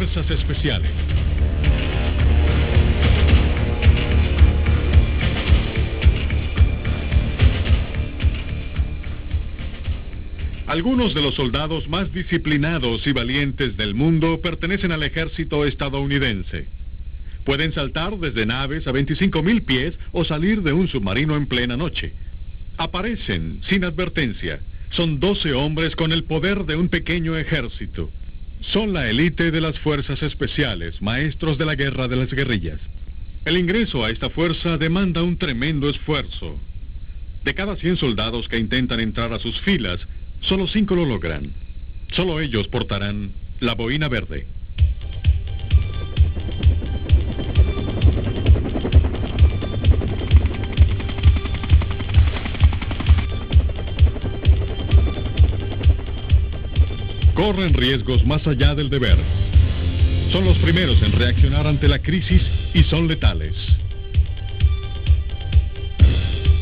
Fuerzas Especiales. Algunos de los soldados más disciplinados y valientes del mundo pertenecen al ejército estadounidense. Pueden saltar desde naves a 25,000 pies o salir de un submarino en plena noche. Aparecen sin advertencia. Son 12 hombres con el poder de un pequeño ejército. Son la élite de las fuerzas especiales, maestros de la guerra de las guerrillas. El ingreso a esta fuerza demanda un tremendo esfuerzo. De cada 100 soldados que intentan entrar a sus filas, solo 5 lo logran. Solo ellos portarán la boina verde. Corren riesgos más allá del deber. Son los primeros en reaccionar ante la crisis y son letales.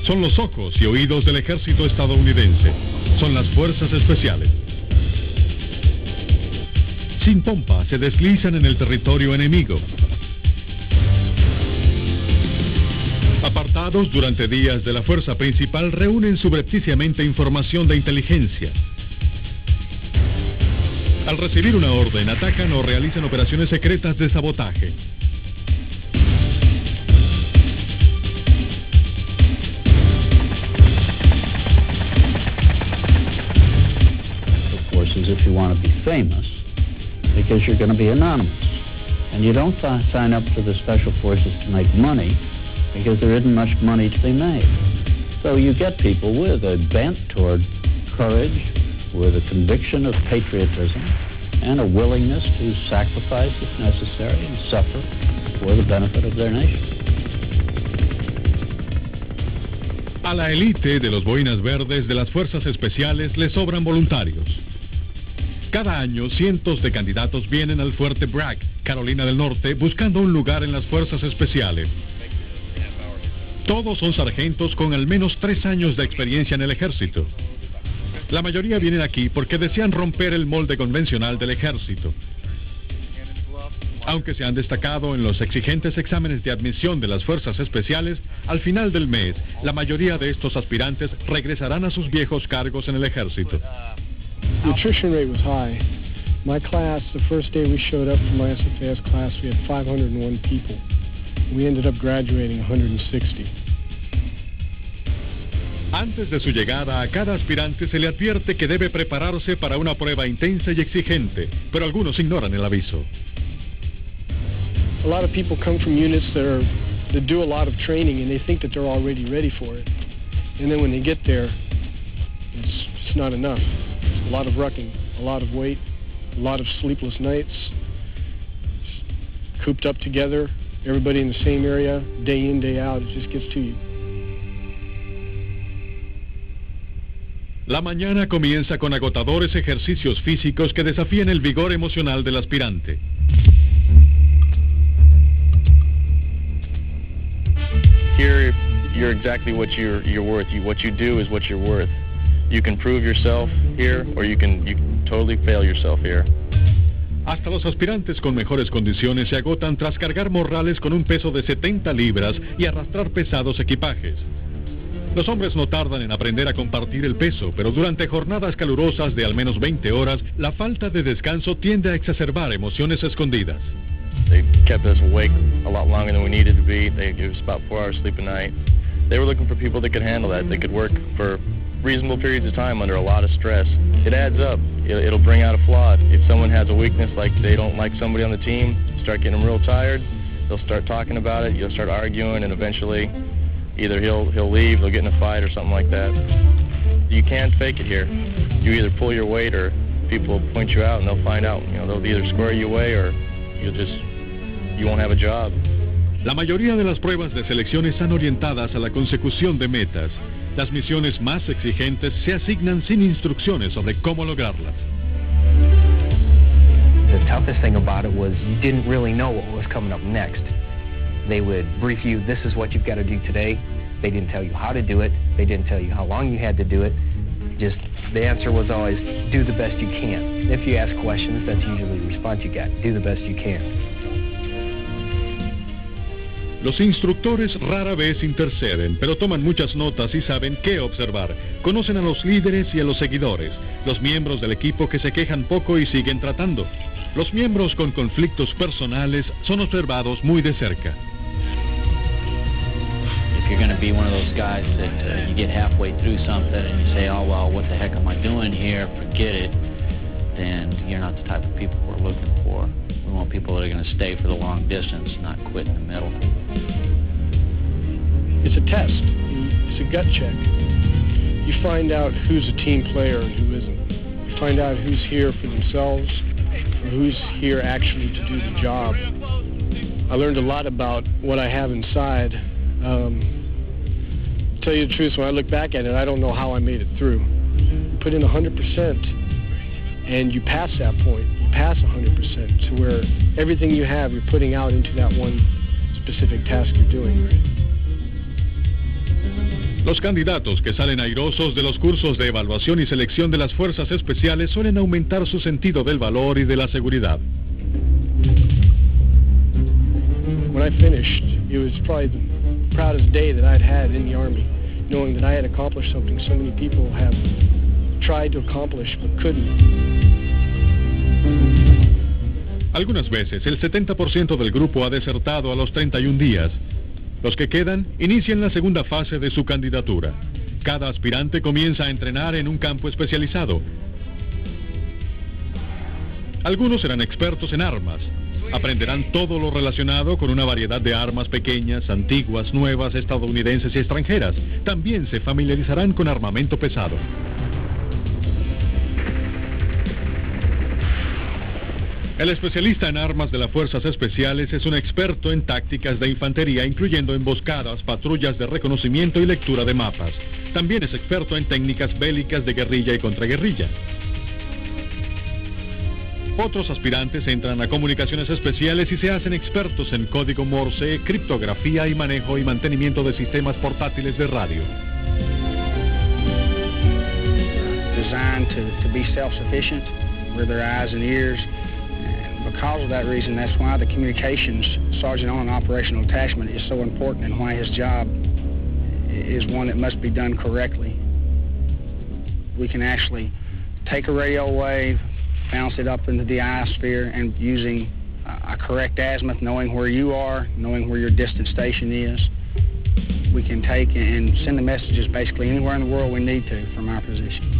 Son los ojos y oídos del ejército estadounidense. Son las fuerzas especiales. Sin pompa se deslizan en el territorio enemigo. Apartados durante días de la fuerza principal, reúnen subrepticiamente información de inteligencia. Al recibir una orden, atacan o realizan operaciones secretas de sabotaje. If you want to be famous, because you're going to be anonymous. And you don't sign up to the Special Forces to make money, because there isn't much money to be made. So you get people with a bent toward courage, with a conviction of patriotism, and a willingness to sacrifice if necessary and suffer for the benefit of their nation. A la élite de los boinas verdes de las fuerzas especiales le sobran voluntarios. Cada año, cientos de candidatos vienen al fuerte Bragg, Carolina del Norte, buscando un lugar en las fuerzas especiales. Todos son sargentos con al menos 3 años de experiencia en el ejército. La mayoría vienen aquí porque desean romper el molde convencional del ejército. Aunque se han destacado en los exigentes exámenes de admisión de las fuerzas especiales, al final del mes, la mayoría de estos aspirantes regresarán a sus viejos cargos en el ejército. The attrition rate was high. My class, the first day we showed up for my SFAS class, we had 501 people. We ended up graduating 160. Antes de su llegada, a cada aspirante se le advierte que debe prepararse para una prueba intensa y exigente, pero algunos ignoran el aviso. A lot of people come from units that do a lot of training and they think that they're already ready for it. And then when they get there, it's not enough. A lot of rucking, a lot of weight, a lot of sleepless nights, cooped up together, everybody in the same area, day in, day out, it just gets to you. La mañana comienza con agotadores ejercicios físicos que desafían el vigor emocional del aspirante. Here, you're exactly what you're worth. What you do is what you're worth. You can prove yourself here, or you can totally fail yourself here. Hasta los aspirantes con mejores condiciones se agotan tras cargar morrales con un peso de 70 libras y arrastrar pesados equipajes. Los hombres no tardan en aprender a compartir el peso, pero durante jornadas calurosas de al menos 20 horas, la falta de descanso tiende a exacerbar emociones escondidas. They kept us awake a lot longer than we needed to be. They gave us about 4 hours sleep a night. They were looking for people that could handle that. They could work for reasonable periods of time under a lot of stress. It adds up. It'll bring out a flaw. If someone has a weakness, like they don't like somebody on the team, start getting them real tired, they'll start talking about it, you'll start arguing, and eventually either he'll leave, they'll get in a fight or something like that. You can't fake it here. You either pull your weight or people will point you out and they'll find out. They'll either square you away or you won't have a job. La mayoría de las pruebas de selección están orientadas a la consecución de metas. Las misiones más exigentes se asignan sin instrucciones sobre cómo lograrlas. The toughest thing about it was you didn't really know what was coming up next. They would brief you, this is what you've got to do today. They didn't tell you how to do it. They didn't tell you how long you had to do it. Just the answer was always, do the best you can. If you ask questions, that's usually the response you got. Do the best you can. Los instructores rara vez interceden, pero toman muchas notas y saben qué observar. Conocen a los líderes y a los seguidores, los miembros del equipo que se quejan poco y siguen tratando. Los miembros con conflictos personales son observados muy de cerca. If you're going to be one of those guys that you get halfway through something and you say, oh, well, what the heck am I doing here? Forget it. Then you're not the type of people we're looking for. We want people that are going to stay for the long distance, not quit in the middle. It's a test. It's a gut check. You find out who's a team player and who isn't. You find out who's here for themselves or who's here actually to do the job. I learned a lot about what I have inside. To tell you the truth, when I look back at it, I don't know how I made it through. You put in 100%, and you pass that point. You pass 100% to where everything you have, you're putting out into that one specific task you're doing. Los candidatos que salen airosos de los cursos de evaluación y selección de las fuerzas especiales suelen aumentar su sentido del valor y de la seguridad. When I finished, it was probably the proudest day that I'd had in the Army, knowing that I had accomplished something so many people have tried to accomplish but couldn't. Algunas veces el 70% del grupo ha desertado a los 31 días. Los que quedan inician la segunda fase de su candidatura. Cada aspirante comienza a entrenar en un campo especializado. Algunos serán expertos en armas. Aprenderán todo lo relacionado con una variedad de armas pequeñas, antiguas, nuevas, estadounidenses y extranjeras. También se familiarizarán con armamento pesado. El especialista en armas de las Fuerzas Especiales es un experto en tácticas de infantería, incluyendo emboscadas, patrullas de reconocimiento y lectura de mapas. También es experto en técnicas bélicas de guerrilla y contraguerrilla. Otros aspirantes entran a comunicaciones especiales y se hacen expertos en código Morse, criptografía y manejo y mantenimiento de sistemas portátiles de radio. Designed to be self-sufficient, with their eyes and ears. Because of that reason, that's why the communications sergeant on an operational attachment is so important, and why his job is one that must be done correctly. We can actually take a radio wave, bounce it up into the ionosphere, and using a correct azimuth, knowing where you are, knowing where your distant station is, we can take and send the messages basically anywhere in the world we need to from our position.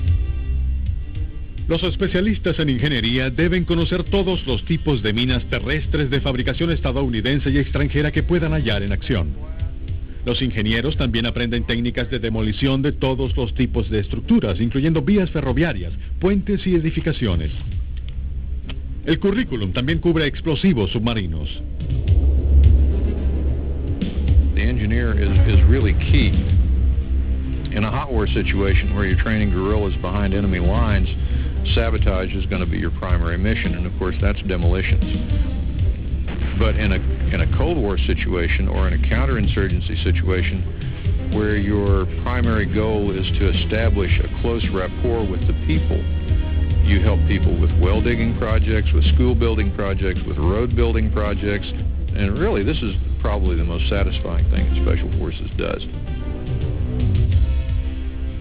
Los especialistas en ingeniería deben conocer todos los tipos de minas terrestres de fabricación estadounidense y extranjera que puedan hallar en acción. Los ingenieros también aprenden técnicas de demolición de todos los tipos de estructuras, incluyendo vías ferroviarias, puentes y edificaciones. El currículum también cubre explosivos submarinos. The engineer is really key. In a hot war situation where you're training guerrillas behind enemy lines, sabotage is going to be your primary mission, and of course that's demolitions. But in a Cold War situation or in a counterinsurgency situation where your primary goal is to establish a close rapport with the people, you help people with well digging projects, with school building projects, with road building projects, and really this is probably the most satisfying thing that Special Forces does.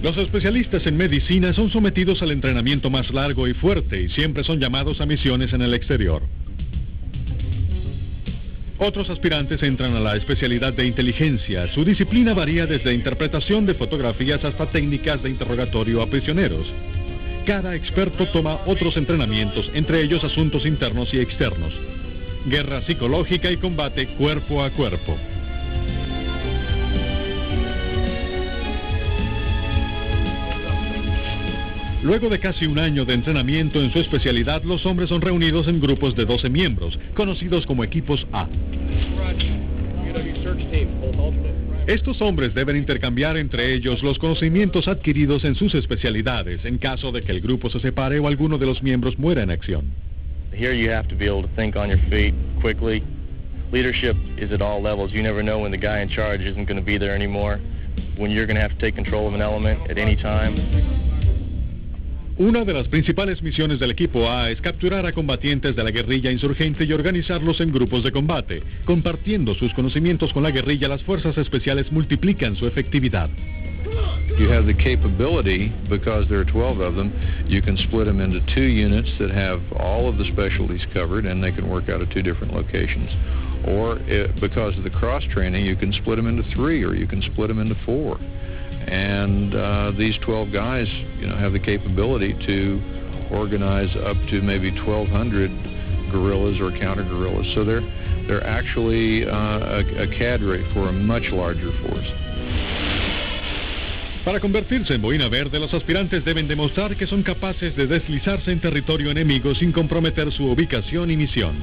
Los especialistas en medicina son sometidos al entrenamiento más largo y fuerte y siempre son llamados a misiones en el exterior. Otros aspirantes entran a la especialidad de inteligencia. Su disciplina varía desde interpretación de fotografías hasta técnicas de interrogatorio a prisioneros. Cada experto toma otros entrenamientos, entre ellos asuntos internos y externos, guerra psicológica y combate cuerpo a cuerpo. Luego de casi un año de entrenamiento en su especialidad, los hombres son reunidos en grupos de 12 miembros, conocidos como equipos A. Estos hombres deben intercambiar entre ellos los conocimientos adquiridos en sus especialidades, en caso de que el grupo se separe o alguno de los miembros muera en acción. Here you have to be able to think on your feet quickly. Leadership is at all levels. You never know when the guy in charge isn't going to be there anymore, when you're going to have to take control of an element at any time. Una de las principales misiones del equipo A es capturar a combatientes de la guerrilla insurgente y organizarlos en grupos de combate. Compartiendo sus conocimientos con la guerrilla, las fuerzas especiales multiplican su efectividad. You have the capability, because there are 12 of them, you can split them into 2 units that have all of the specialties covered, and they can work out of 2 different locations. Or, because of the cross-training, you can split them into 3, or you can split them into 4. And these 12 guys, have the capability to organize up to maybe 1,200 guerrillas or counter-guerrillas. So they're actually a cadre for a much larger force. Para convertirse en boina verde, los aspirantes deben demostrar que son capaces de deslizarse en territorio enemigo sin comprometer su ubicación y misión.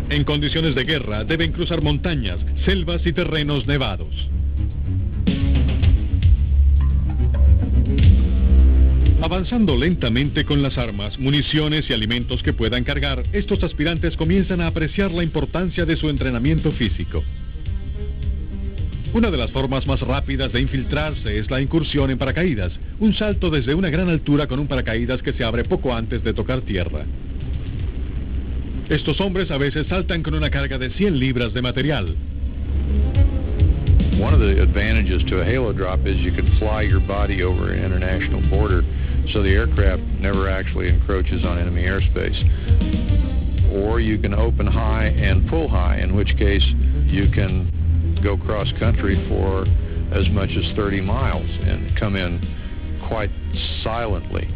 En condiciones de guerra, deben cruzar montañas, selvas y terrenos nevados. Avanzando lentamente con las armas, municiones y alimentos que puedan cargar, estos aspirantes comienzan a apreciar la importancia de su entrenamiento físico. Una de las formas más rápidas de infiltrarse es la incursión en paracaídas, un salto desde una gran altura con un paracaídas que se abre poco antes de tocar tierra. Estos hombres a veces saltan con una carga de 100 libras de material. One of the advantages to a halo drop is you can fly your body over an international border, so the aircraft never actually encroaches on enemy airspace. Or you can open high and pull high, in which case you can go cross country for as much as 30 miles and come in quite silently.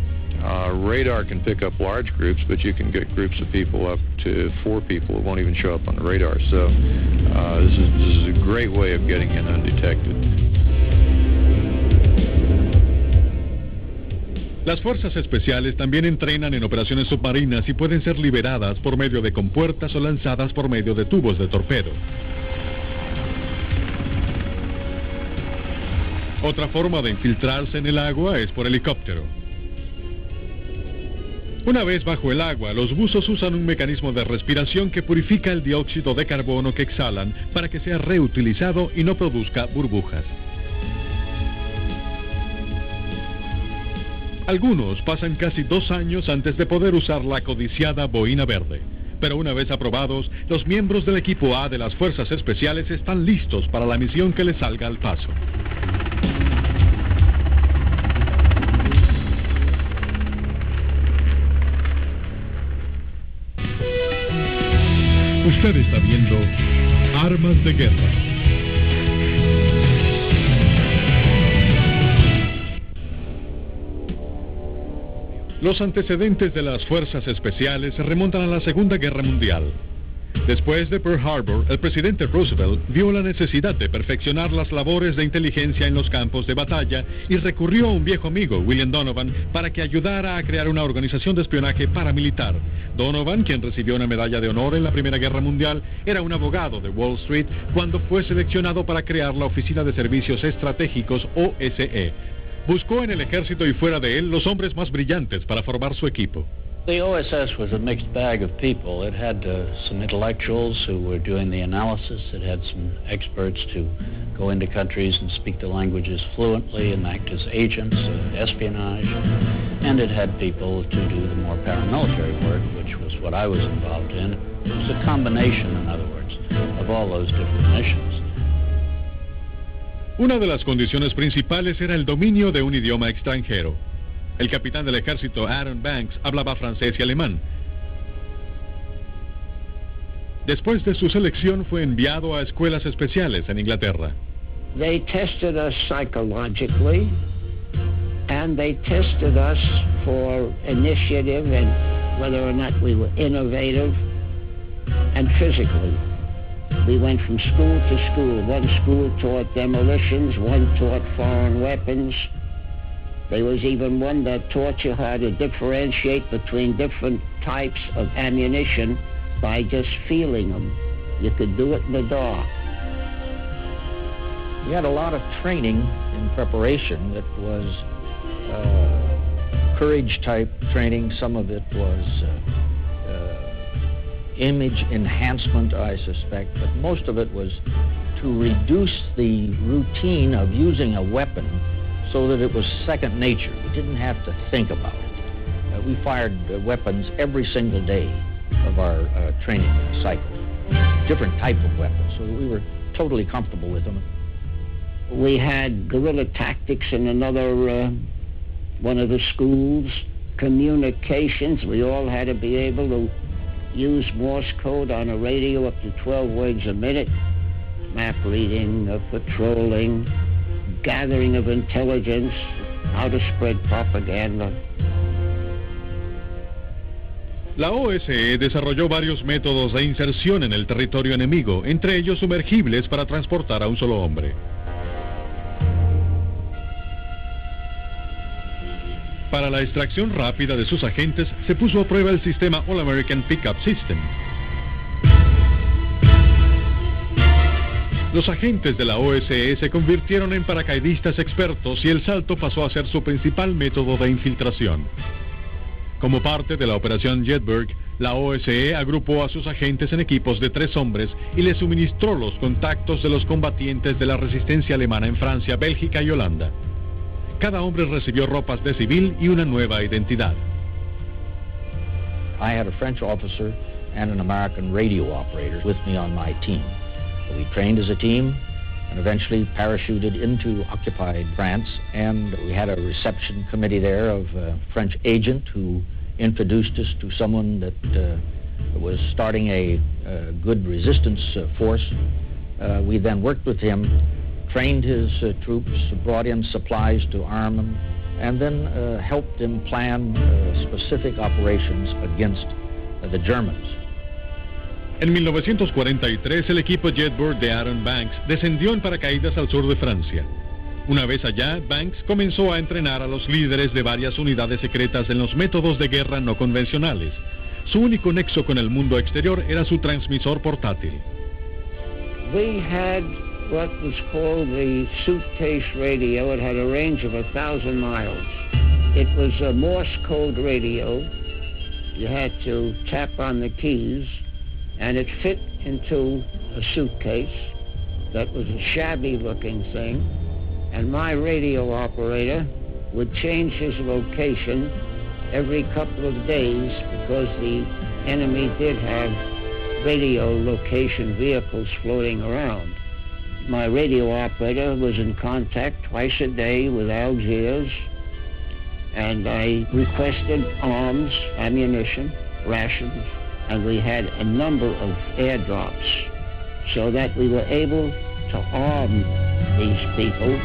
Radar can pick up large groups, but you can get groups of people up to 4 people who won't even show up on the radar. So this is a great way of getting in undetected. Las fuerzas especiales también entrenan en operaciones submarinas y pueden ser liberadas por medio de compuertas o lanzadas por medio de tubos de torpedo. Otra forma de infiltrarse en el agua es por helicóptero. Una vez bajo el agua, los buzos usan un mecanismo de respiración que purifica el dióxido de carbono que exhalan para que sea reutilizado y no produzca burbujas. Algunos pasan casi 2 años antes de poder usar la codiciada boina verde. Pero una vez aprobados, los miembros del equipo A de las Fuerzas Especiales están listos para la misión que les salga al paso. Usted está viendo Armas de Guerra. Los antecedentes de las fuerzas especiales se remontan a la Segunda Guerra Mundial. Después de Pearl Harbor, el presidente Roosevelt vio la necesidad de perfeccionar las labores de inteligencia en los campos de batalla y recurrió a un viejo amigo, William Donovan, para que ayudara a crear una organización de espionaje paramilitar. Donovan, quien recibió una medalla de honor en la Primera Guerra Mundial, era un abogado de Wall Street cuando fue seleccionado para crear la Oficina de Servicios Estratégicos, OSE. Buscó en el ejército y fuera de él los hombres más brillantes para formar su equipo. The OSS was a mixed bag of people. It had some intellectuals who were doing the analysis. It had some experts to go into countries and speak the languages fluently and act as agents of espionage. And it had people to do the more paramilitary work, which was what I was involved in. It was a combination, in other words, of all those different missions. Una de las condiciones principales era el dominio de un idioma extranjero. El capitán del ejército, Aaron Banks, hablaba francés y alemán. Después de su selección, fue enviado a escuelas especiales en Inglaterra. They tested us psychologically, and they tested us for initiative and whether or not we were innovative, and physically. We went from school to school. One school taught demolitions, one taught foreign weapons. There was even one that taught you how to differentiate between different types of ammunition by just feeling them. You could do it in the dark. We had a lot of training in preparation that was courage-type training. Some of it was image enhancement, I suspect, but most of it was to reduce the routine of using a weapon so that it was second nature. We didn't have to think about it. We fired weapons every single day of our training cycle, different type of weapons, so we were totally comfortable with them. We had guerrilla tactics in another one of the schools, communications. We all had to be able to use Morse code on a radio up to 12 words a minute, map reading, patrolling, gathering of intelligence, how to spread propaganda. La OSE desarrolló varios métodos de inserción en el territorio enemigo, entre ellos sumergibles para transportar a un solo hombre. Para la extracción rápida de sus agentes, se puso a prueba el sistema All American Pickup System. Los agentes de la OSE se convirtieron en paracaidistas expertos y el salto pasó a ser su principal método de infiltración. Como parte de la operación Jedburgh, la OSE agrupó a sus agentes en equipos de 3 hombres y les suministró los contactos de los combatientes de la resistencia alemana en Francia, Bélgica y Holanda. Cada hombre recibió ropas de civil y una nueva identidad. I had a French officer and an American radio operator with me on my team. We trained as a team and eventually parachuted into occupied France, and we had a reception committee there of a French agent who introduced us to someone that was starting a good resistance force. We then worked with him, trained his troops, brought in supplies to arm them, and then helped him plan specific operations against the Germans. En 1943, el equipo Jedburgh de Aaron Banks descendió en paracaídas al sur de Francia. Una vez allá, Banks comenzó a entrenar a los líderes de varias unidades secretas en los métodos de guerra no convencionales. Su único nexo con el mundo exterior era su transmisor portátil. We had what was called the suitcase radio. It had a range of 1,000 miles. It was a Morse code radio. You had to tap on the keys, and it fit into a suitcase that was a shabby-looking thing, and my radio operator would change his location every couple of days because the enemy did have radio location vehicles floating around. My radio operator was in contact twice a day with Algiers, and I requested arms, ammunition, rations, and we had a number of airdrops so that we were able to arm these people,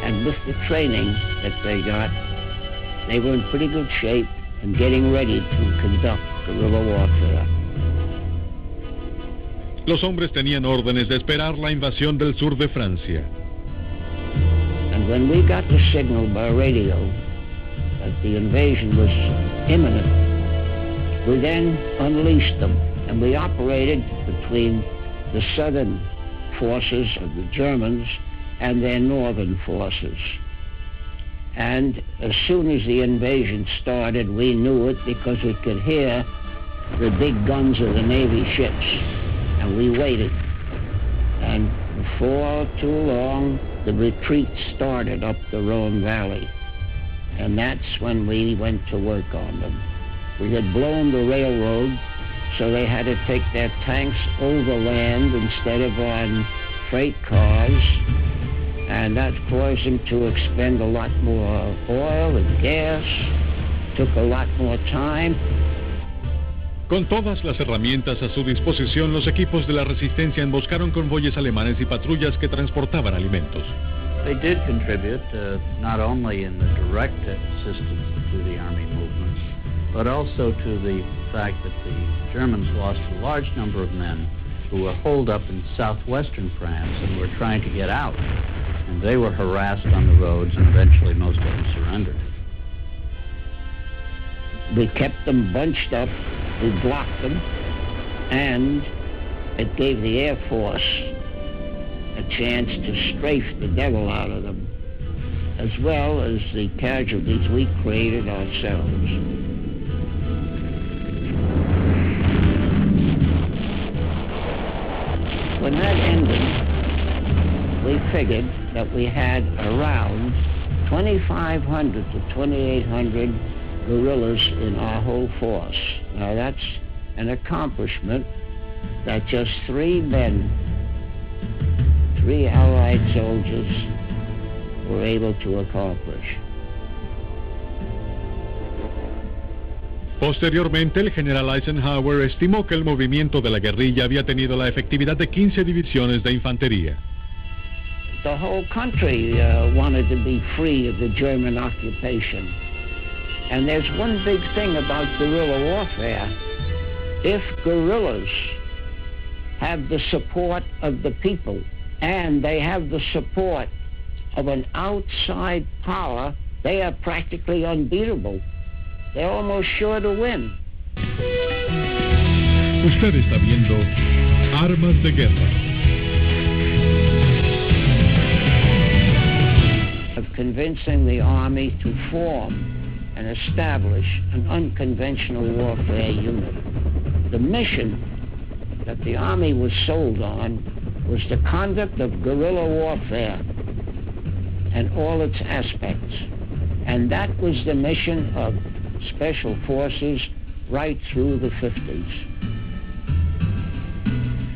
and with the training that they got, they were in pretty good shape and getting ready to conduct guerrilla warfare. Los hombres tenían órdenes de esperar la invasión del sur de Francia. And when we got the signal by radio that the invasion was imminent, we then unleashed them, and we operated between the southern forces of the Germans and their northern forces. And as soon as the invasion started, we knew it because we could hear the big guns of the Navy ships. And we waited, and before too long, the retreat started up the Rhone Valley, and that's when we went to work on them. We had blown the railroad, so they had to take their tanks overland instead of on freight cars, and that caused them to expend a lot more oil and gas, took a lot more time. Con todas las herramientas a su disposición, los equipos de la resistencia emboscaron convoyes alemanes y patrullas que transportaban alimentos. They did contribute not only in the direct assistance to the army movements, but also to the fact that the Germans lost a large number of men who were holed up in southwestern France and were trying to get out. And they were harassed on the roads, and eventually most of them surrendered. We kept them bunched up, we blocked them, and it gave the Air Force a chance to strafe the devil out of them, as well as the casualties we created ourselves. when that ended, we figured that we had around 2,500 to 2,800 guerrillas in our whole force. Now that's an accomplishment that just 3 men, 3 Allied soldiers, were able to accomplish. Posteriormente, el general Eisenhower estimó que el movimiento de la guerrilla había tenido la efectividad de 15 divisiones de infantería. The whole country wanted to be free of the German occupation. And there's one big thing about guerrilla warfare. If guerrillas have the support of the people and they have the support of an outside power, they are practically unbeatable. They're almost sure to win. Usted está viendo Armas de Guerra. Of convincing the Army to form and establish an unconventional warfare unit. The mission that the Army was sold on was the conduct of guerrilla warfare and all its aspects. And that was the mission of Special Forces right through the 50s.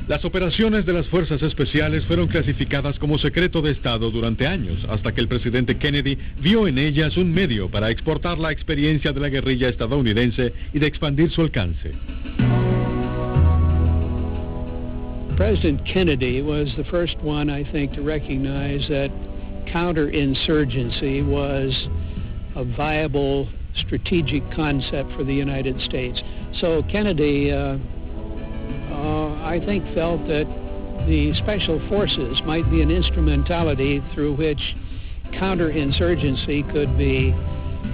Las operaciones de las Fuerzas Especiales fueron clasificadas como secreto de Estado durante años, hasta que el presidente Kennedy vio en ellas un medio para exportar la experiencia de la guerrilla estadounidense y de expandir su alcance. President Kennedy was the first one, I think, to recognize that counterinsurgency was a viable strategic concept for the United States. So Kennedy, I think, felt that the Special Forces might be an instrumentality through which counterinsurgency could be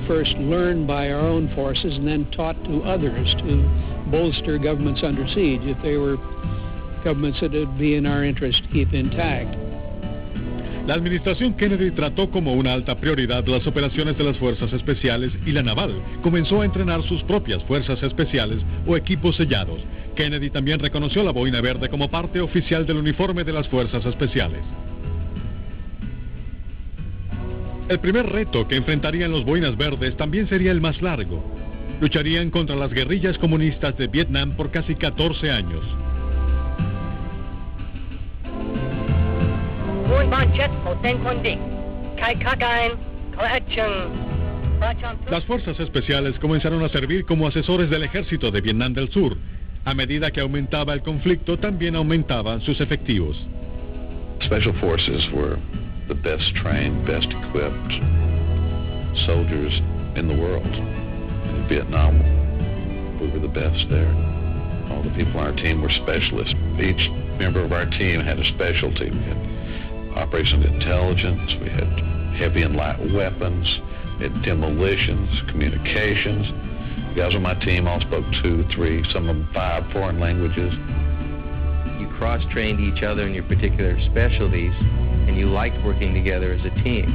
first learned by our own forces and then taught to others to bolster governments under siege if they were governments that it would be in our interest to keep intact. La administración Kennedy trató como una alta prioridad las operaciones de las Fuerzas Especiales y la naval comenzó a entrenar sus propias Fuerzas Especiales o equipos sellados. Kennedy también reconoció la boina verde como parte oficial del uniforme de las Fuerzas Especiales. El primer reto que enfrentarían los boinas verdes también sería el más largo. Lucharían contra las guerrillas comunistas de Vietnam por casi 14 años. Las Fuerzas Especiales comenzaron a servir como asesores del ejército de Vietnam del Sur. A medida que aumentaba el conflicto, también aumentaban sus efectivos. Special Forces were the best trained, best equipped soldiers in the world. In Vietnam, we were the best there. All the people on our team were specialists. Each member of our team had a specialty. We had operations intelligence, we had heavy and light weapons, we had demolitions, communications. The guys on my team all spoke 2, 3, some of them 5 foreign languages. You cross-trained each other in your particular specialties, and you liked working together as a team.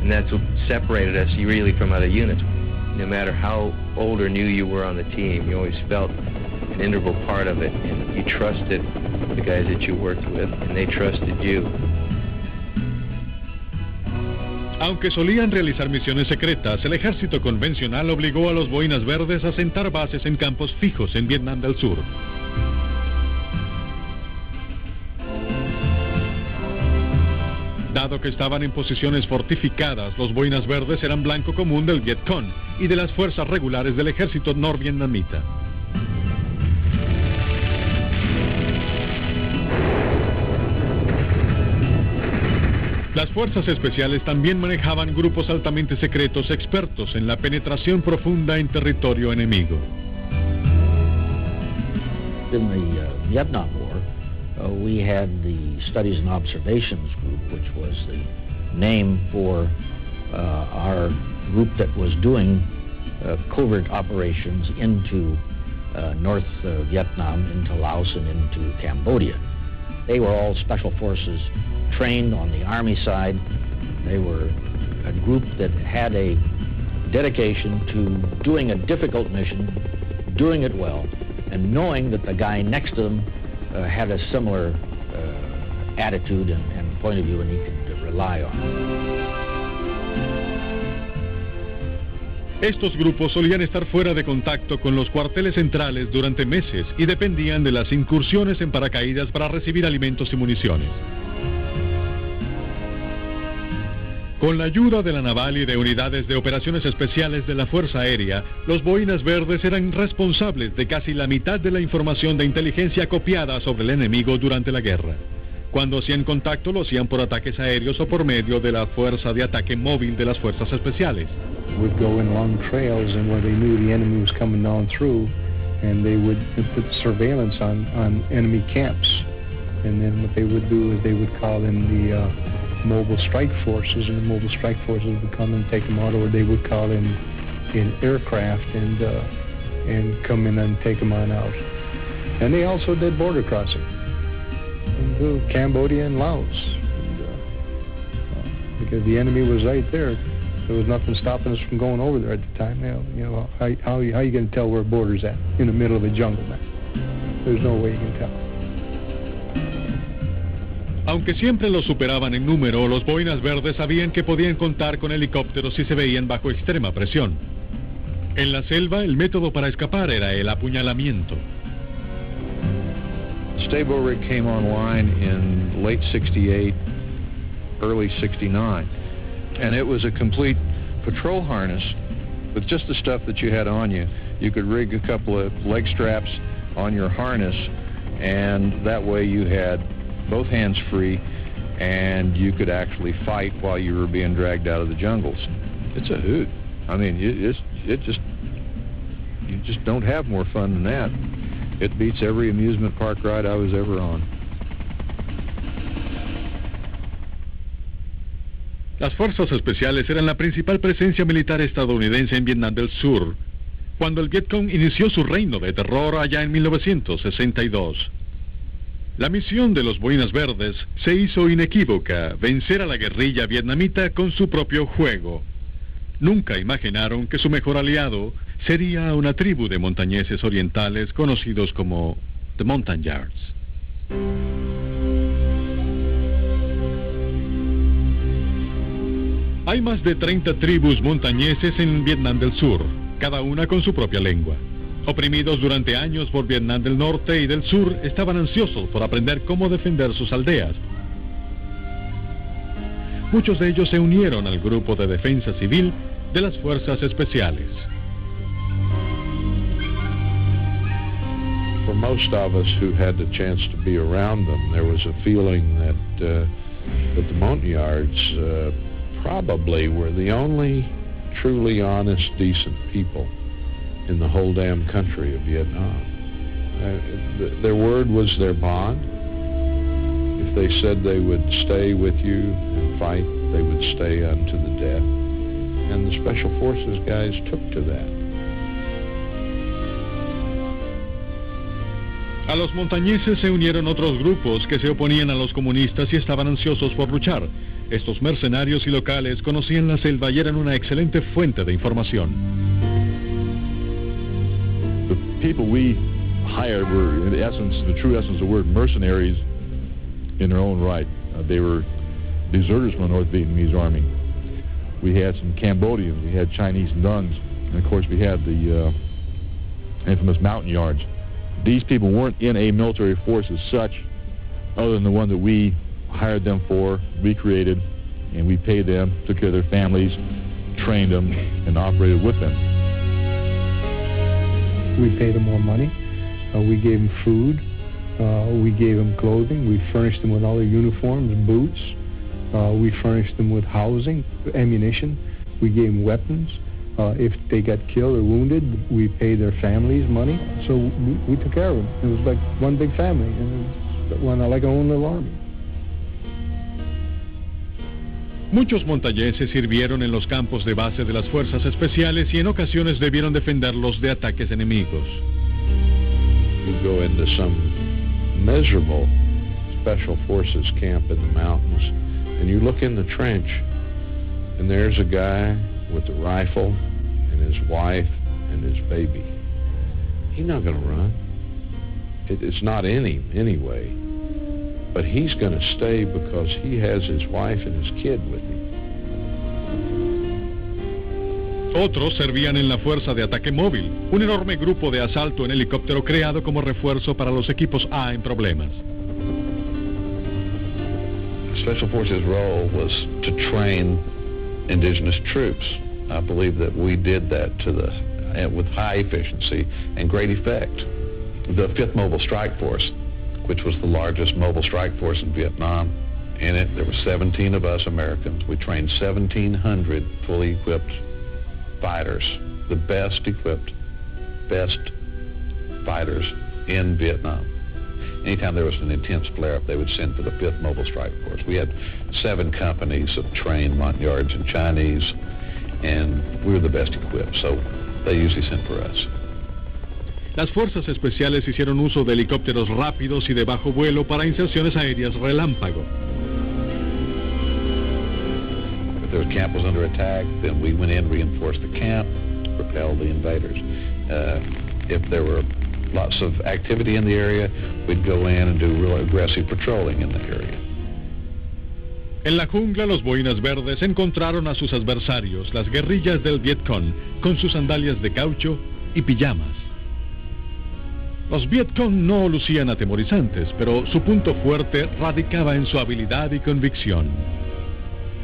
And that's what separated us really from other units. No matter how old or new you were on the team, you always felt an integral part of it, and you trusted the guys that you worked with, and they trusted you. Aunque solían realizar misiones secretas, el ejército convencional obligó a los boinas verdes a sentar bases en campos fijos en Vietnam del Sur. Dado que estaban en posiciones fortificadas, los boinas verdes eran blanco común del Vietcong y de las fuerzas regulares del ejército norvietnamita. Las Fuerzas Especiales también manejaban grupos altamente secretos expertos en la penetración profunda en territorio enemigo. In the Vietnam War, we had the Studies and Observations Group, which was the name for our group that was doing covert operations into North Vietnam, into Laos, and into Cambodia. They were all Special Forces trained on the Army side. They were a group that had a dedication to doing a difficult mission, doing it well, and knowing that the guy next to them had a similar attitude and point of view, and he could rely on it. Estos grupos solían estar fuera de contacto con los cuarteles centrales durante meses y dependían de las incursiones en paracaídas para recibir alimentos y municiones. Con la ayuda de la naval y de unidades de operaciones especiales de la Fuerza Aérea, los Boinas Verdes eran responsables de casi la mitad de la información de inteligencia copiada sobre el enemigo durante la guerra. Cuando hacían contacto, lo hacían por ataques aéreos o por medio de la Fuerza de Ataque Móvil de las Fuerzas Especiales. Would go in long trails and where they knew the enemy was coming down through, and they would put surveillance on enemy camps. And then what they would do is they would call in the mobile strike forces, and the mobile strike forces would come and take them out, or they would call in aircraft and come in and take them on out. And they also did border crossing into Cambodia and Laos, because the enemy was right there. There was nothing stopping us from going over there at the time. You know, how are you going to tell where a border's at in the middle of a jungle, man? There's no way you can tell. Aunque siempre los superaban en número, los Boinas Verdes sabían que podían contar con helicópteros si se veían bajo extrema presión. En la selva, el método para escapar era el apuñalamiento. Stabo rig came online in late 68, early 69, and it was a complete patrol harness with just the stuff that you had on you. You could rig a couple of leg straps on your harness, and that way you had both hands free, and you could actually fight while you were being dragged out of the jungles. It's a hoot. I mean, you just don't have more fun than that. It beats every amusement park ride I was ever on. Las fuerzas especiales eran la principal presencia militar estadounidense en Vietnam del Sur, cuando el Vietcong inició su reino de terror allá en 1962. La misión de los Boinas Verdes se hizo inequívoca: vencer a la guerrilla vietnamita con su propio juego. Nunca imaginaron que su mejor aliado sería una tribu de montañeses orientales conocidos como The Montagnards. Hay más de 30 tribus montañeses en Vietnam del Sur, cada una con su propia lengua. Oprimidos durante años por Vietnam del Norte y del Sur, estaban ansiosos por aprender cómo defender sus aldeas. Muchos de ellos se unieron al grupo de defensa civil de las Fuerzas Especiales. For most of us who had the chance to be around them, there was a feeling that the Montagnards probably were the only truly honest, decent people in the whole damn country of Vietnam. Their word was their bond. If they said they would stay with you and fight, they would stay unto the death. And the Special Forces guys took to that. A los montañeses se unieron otros grupos que se oponían a los comunistas y estaban ansiosos por luchar. Estos mercenarios y locales conocían la selva y eran una excelente fuente de información. The people we hired were, in essence, the true essence of the word, mercenaries in their own right. They were deserters from the North Vietnamese Army. We had some Cambodians, we had Chinese nuns, and of course we had the infamous Montagnards. These people weren't in a military force as such, other than the one that we hired them for, recreated, and we paid them, took care of their families, trained them, and operated with them. We paid them more money, we gave them food, we gave them clothing, we furnished them with all their uniforms, boots, we furnished them with housing, ammunition, we gave them weapons. If they got killed or wounded, we paid their families money, so we took care of them. It was like one big family, and it was like our own little army. Muchos montañeses sirvieron en los campos de base de las fuerzas especiales y en ocasiones debieron defenderlos de ataques enemigos. You go into some miserable Special Forces camp in the mountains, and you look in the trench, and there's a guy with a rifle and his wife and his baby. He's not going to run. It's not in him anyway. but he's going to stay because he has his wife and his kid with him. Otros servían en la Fuerza de Ataque Móvil, un enorme grupo de asalto en helicóptero creado como refuerzo para los equipos A en problemas. Special Forces' role was to train indigenous troops. I believe that we did that with high efficiency and great effect. The 5th Mobile Strike Force, which was the largest mobile strike force in Vietnam, in it there were 17 of us Americans. We trained 1,700 fully equipped fighters, the best equipped, best fighters in Vietnam. Anytime there was an intense flare-up, they would send for the 5th Mobile Strike Force. We had 7 companies of trained Montagnards and Chinese, and we were the best equipped, so they usually sent for us. Las fuerzas especiales hicieron uso de helicópteros rápidos y de bajo vuelo para inserciones aéreas relámpago. If the camp was under attack, then we went in, reinforced the camp, repelled the invaders. If there were lots of activity in the area, we'd go in and do real aggressive patrolling in the area. En la jungla, los boinas verdes encontraron a sus adversarios, las guerrillas del Vietcong, con sus sandalias de caucho y pijamas. Los Vietcong no lucían atemorizantes, pero su punto fuerte radicaba en su habilidad y convicción.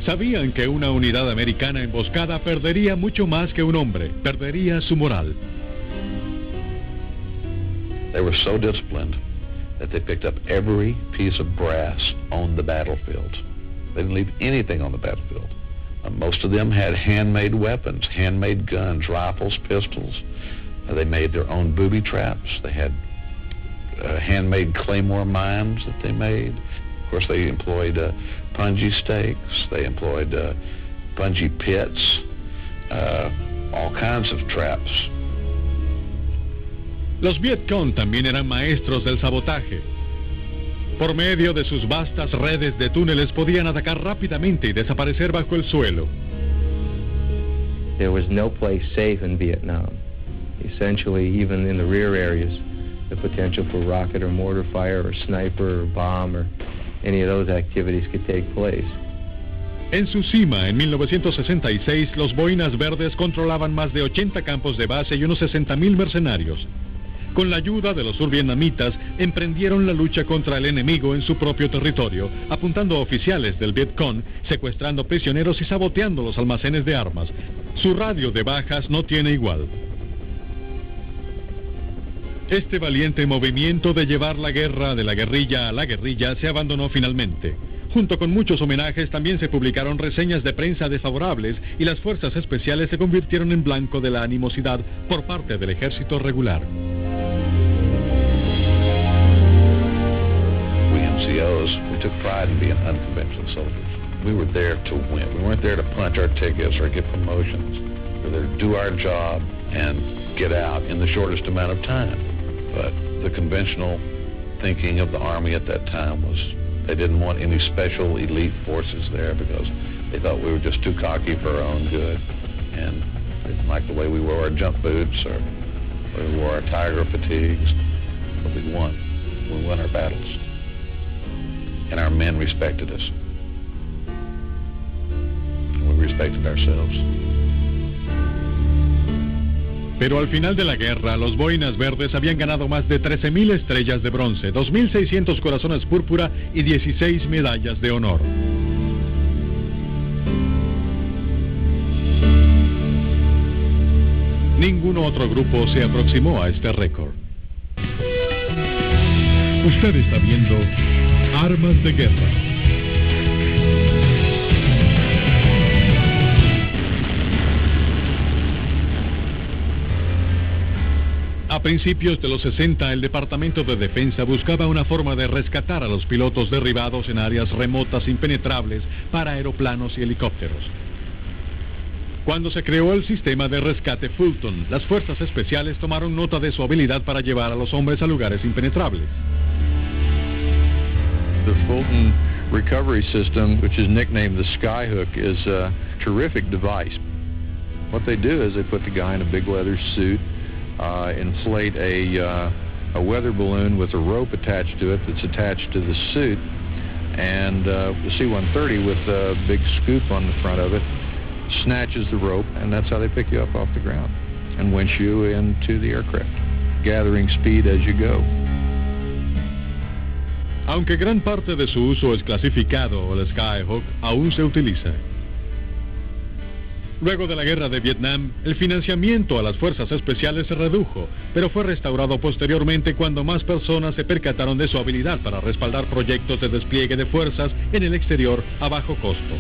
Sabían que una unidad americana emboscada perdería mucho más que un hombre, perdería su moral. They were so disciplined that they picked up every piece of brass on the battlefield. They didn't leave anything on the battlefield. Most of them had handmade weapons, handmade guns, rifles, pistols. They made their own booby traps. They had handmade claymore mines that they made. Of course, they employed punji stakes. They employed punji pits, all kinds of traps. Los Vietcong también eran maestros del sabotaje. Por medio de sus vastas redes de túneles podían atacar rápidamente y desaparecer bajo el suelo. There was no place safe in Vietnam. Essentially, even in the rear areas, the potential for rocket or mortar fire or sniper or bomb or any of those activities could take place. En su cima, en 1966, los boinas verdes controlaban más de 80 campos de base y unos 60,000 mercenarios. Con la ayuda de los survietnamitas, emprendieron la lucha contra el enemigo en su propio territorio, apuntando a oficiales del Vietcong, secuestrando prisioneros y saboteando los almacenes de armas. Su radio de bajas no tiene igual. Este valiente movimiento de llevar la guerra de la guerrilla a la guerrilla se abandonó finalmente. Junto con muchos homenajes también se publicaron reseñas de prensa desfavorables y las fuerzas especiales se convirtieron en blanco de la animosidad por parte del ejército regular. We NCOs, we took pride in being unconventional soldiers. We were there to win. We weren't there to punch our tickets or get promotions. We were there to do our job and get out in the shortest amount of time. But the conventional thinking of the Army at that time was they didn't want any special elite forces there because they thought we were just too cocky for our own good. And they didn't like the way we wore our jump boots or we wore our tiger fatigues. But we won. We won our battles. And our men respected us. And we respected ourselves. Pero al final de la guerra, los boinas verdes habían ganado más de 13,000 estrellas de bronce, 2,600 corazones púrpura y 16 medallas de honor. Ningún otro grupo se aproximó a este récord. Usted está viendo Armas de Guerra. A principios de los 60, el Departamento de Defensa buscaba una forma de rescatar a los pilotos derribados en áreas remotas impenetrables para aeroplanos y helicópteros. Cuando se creó el sistema de rescate Fulton, las fuerzas especiales tomaron nota de su habilidad para llevar a los hombres a lugares impenetrables. The Fulton recovery system, which is nicknamed the Skyhook, is a terrific device. What they do is they put the guy in a big leather suit, inflate a weather balloon with a rope attached to it that's attached to the suit, And the C-130 with a big scoop on the front of it snatches the rope, and that's how they pick you up off the ground and winch you into the aircraft, gathering speed as you go. Aunque gran parte de su uso es clasificado, el Skyhawk aún se utiliza. Luego de la guerra de Vietnam, el financiamiento a las fuerzas especiales se redujo, pero fue restaurado posteriormente cuando más personas se percataron de su habilidad para respaldar proyectos de despliegue de fuerzas en el exterior a bajo costo.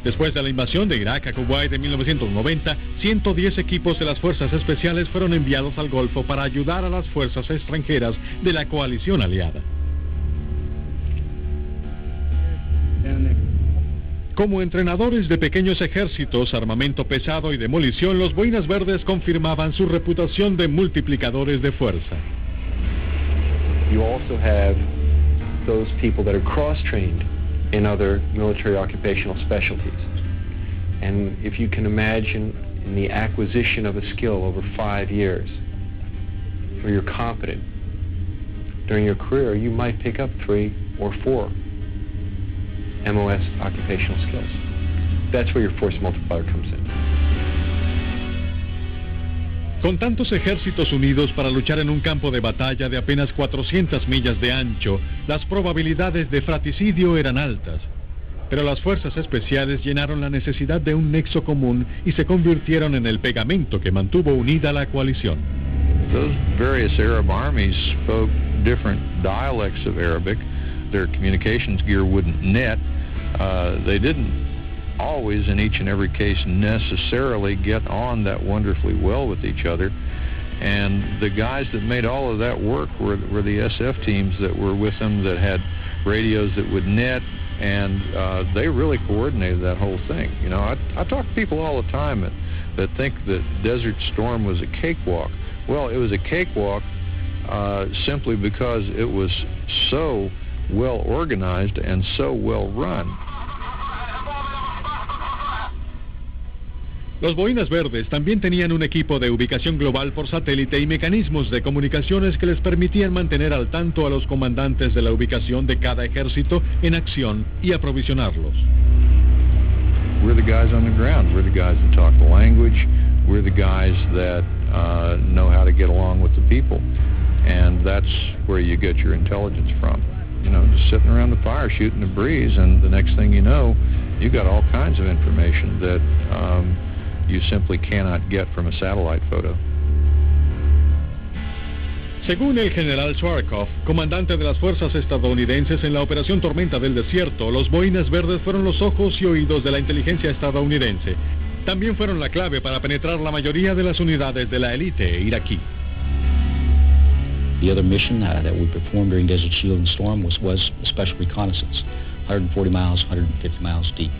Después de la invasión de Irak a Kuwait en 1990, 110 equipos de las fuerzas especiales fueron enviados al Golfo para ayudar a las fuerzas extranjeras de la coalición aliada. Como entrenadores de pequeños ejércitos, armamento pesado y demolición, los Boinas Verdes confirmaban su reputación de multiplicadores de fuerza. You also have those people that are cross-trained in other military occupational specialties. And if you can imagine in the acquisition of a skill over 5 years, where you're competent, during your career you might pick up 3 or 4 MOS occupational skills. That's where your force multiplier comes in. Con tantos ejércitos unidos para luchar en un campo de batalla de apenas 400 millas de ancho, las probabilidades de fratricidio eran altas. Pero las fuerzas especiales llenaron la necesidad de un nexo común y se convirtieron en el pegamento que mantuvo unida la coalición. Those various Arab armies spoke different dialects of Arabic. Their communications gear wouldn't net. They didn't always, in each and every case, necessarily get on that wonderfully well with each other. And the guys that made all of that work were the SF teams that were with them that had radios that would net, and they really coordinated that whole thing. You know, I talk to people all the time that think that Desert Storm was a cakewalk. Well, it was a cakewalk simply because it was so well organized and so well run. Los Boinas Verdes también tenían un equipo de ubicación global por satélite y mecanismos de comunicaciones que les permitían mantener al tanto a los comandantes de la ubicación de cada ejército en acción y aprovisionarlos. We're the guys on the ground. We're the guys that talk the language. We're the guys that know how to get along with the people. And that's where you get your intelligence from. You know, just sitting around the fire shooting the breeze, and the next thing you know, you got all kinds of information that you simply cannot get from a satellite photo. Según el general Schwarzkopf, comandante de las fuerzas estadounidenses en la Operación Tormenta del Desierto, los Boinas Verdes fueron los ojos y oídos de la inteligencia estadounidense. También fueron la clave para penetrar la mayoría de las unidades de la élite iraquí. The other mission that we performed during Desert Shield and Storm was special reconnaissance, 140 miles, 150 miles deep.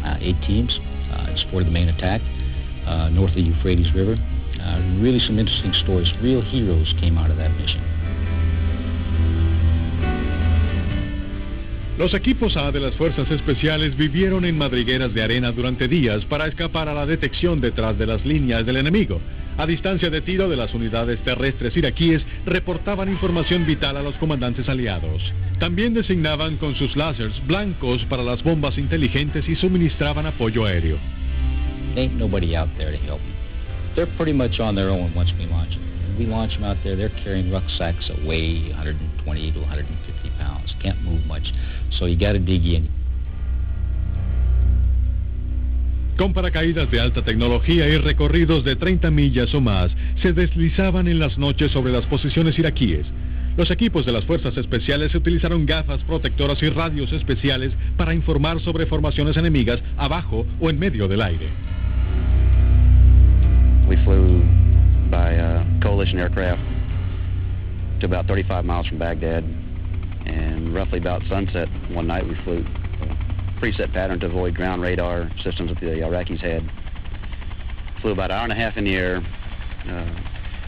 8 teams in support of the main attack north of the Euphrates River. Really some interesting stories. Real heroes came out of that mission. Los equipos A de las fuerzas especiales vivieron en madrigueras de arena durante días para escapar a la detección detrás de las líneas del enemigo. A distancia de tiro de las unidades terrestres iraquíes reportaban información vital a los comandantes aliados. También designaban con sus láseres blancos para las bombas inteligentes y suministraban apoyo aéreo. Ain't nobody out there to help them. They're pretty much on their own once we launch them. When we launch them out there, they're carrying rucksacks that weigh 120 to 150 pounds. Can't move much, so you got to dig in. Con paracaídas de alta tecnología y recorridos de 30 millas o más, se deslizaban en las noches sobre las posiciones iraquíes. Los equipos de las fuerzas especiales utilizaron gafas protectoras y radios especiales para informar sobre formaciones enemigas abajo o en medio del aire. We flew by coalition aircraft to about 35 miles from Baghdad, and roughly about sunset one night we flew a preset pattern to avoid ground radar systems that the Iraqis had. Flew about an hour and a half in the air,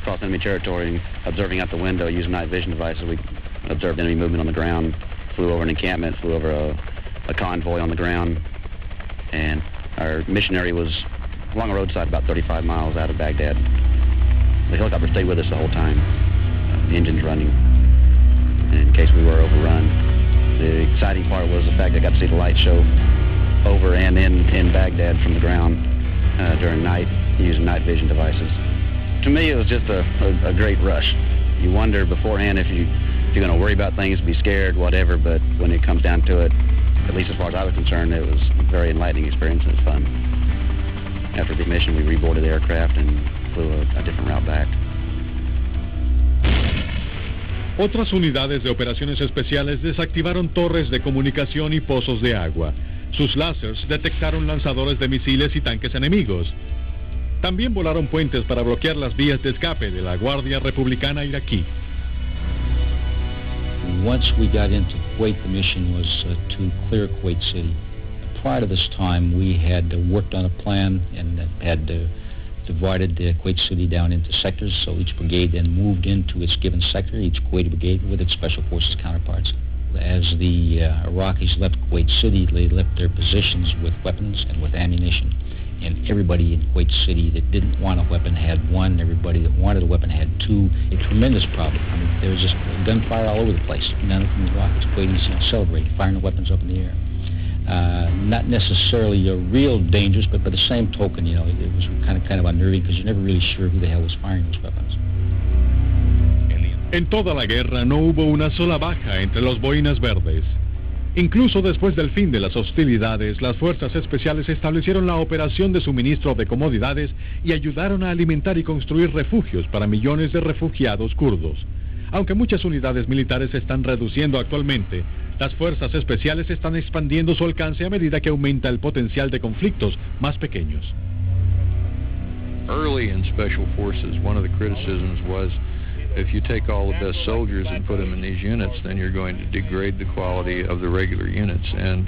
across enemy territory, observing out the window using night vision devices. We observed enemy movement on the ground, flew over an encampment, flew over a convoy on the ground, and our missionary was along a roadside about 35 miles out of Baghdad. The helicopter stayed with us the whole time, the engines running, and in case we were overrun. The exciting part was the fact I got to see the light show over and in Baghdad from the ground during night using night vision devices. To me, it was just a great rush. You wonder beforehand if you're going to worry about things, be scared, whatever, but when it comes down to it, at least as far as I was concerned, it was a very enlightening experience and it was fun. After the mission, we reboarded the aircraft and flew a different route back. Otras unidades de operaciones especiales desactivaron torres de comunicación y pozos de agua. Sus láseres detectaron lanzadores de misiles y tanques enemigos. También volaron puentes para bloquear las vías de escape de la Guardia Republicana iraquí. Once we got into Kuwait, the mission was to clear Kuwait City. Prior to this time, we had worked on a plan and had divided Kuwait City down into sectors, so each brigade then moved into its given sector, each Kuwaiti brigade with its special forces counterparts. As the Iraqis left Kuwait City, they left their positions with weapons and with ammunition. And everybody in Kuwait City that didn't want a weapon had one. Everybody that wanted a weapon had two. A tremendous problem. I mean, there was just gunfire all over the place. None of them Iraqis, Kuwaitis, celebrating, firing the weapons up in the air. Not necessarily real dangers, but by the same token, you know, it was kind of unnerving because you're never really sure who the hell was firing those weapons. En toda la guerra no hubo una sola baja entre los boinas verdes. Incluso después del fin de las hostilidades, las fuerzas especiales establecieron la operación de suministro de comodidades y ayudaron a alimentar y construir refugios para millones de refugiados kurdos. Aunque muchas unidades militares se están reduciendo actualmente, las fuerzas especiales están expandiendo su alcance a medida que aumenta el potencial de conflictos más pequeños. Early in Special Forces, one of the criticisms was if you take all the best soldiers and put them in these units, then you're going to degrade the quality of the regular units. And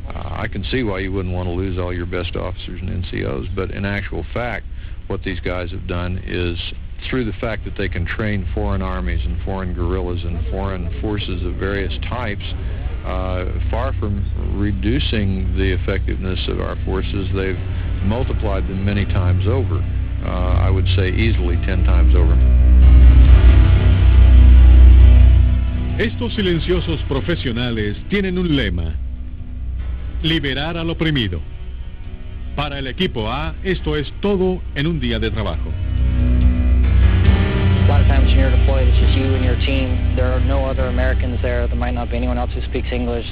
I can see why you wouldn't want to lose all your best officers and NCOs, but in actual fact, what these guys have done is, through the fact that they can train foreign armies and foreign guerrillas and foreign forces of various types, far from reducing the effectiveness of our forces, they've multiplied them many times over. I would say easily 10 times over. Estos silenciosos profesionales tienen un lema: liberar al oprimido. Para el equipo A, esto es todo en un día de trabajo. A lot of times when you're deployed, it's just you and your team. There are no other Americans there. There might not be anyone else who speaks English,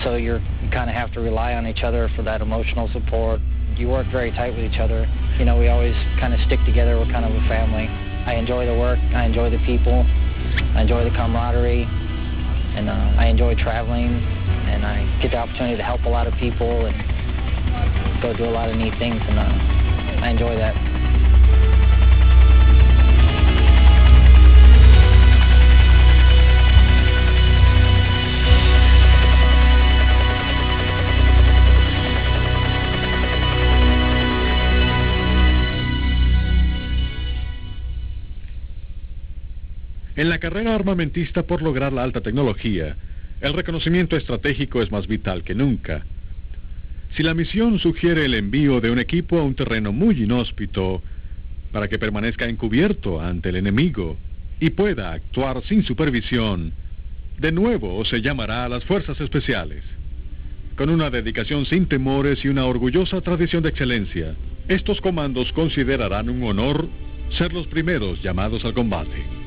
so you kind of have to rely on each other for that emotional support. You work very tight with each other. You know, we always kind of stick together. We're kind of a family. I enjoy the work. I enjoy the people. I enjoy the camaraderie. And I enjoy traveling. And I get the opportunity to help a lot of people and go do a lot of neat things. And I enjoy that. En la carrera armamentista por lograr la alta tecnología, el reconocimiento estratégico es más vital que nunca. Si la misión sugiere el envío de un equipo a un terreno muy inhóspito para que permanezca encubierto ante el enemigo y pueda actuar sin supervisión, de nuevo se llamará a las fuerzas especiales. Con una dedicación sin temores y una orgullosa tradición de excelencia, estos comandos considerarán un honor ser los primeros llamados al combate.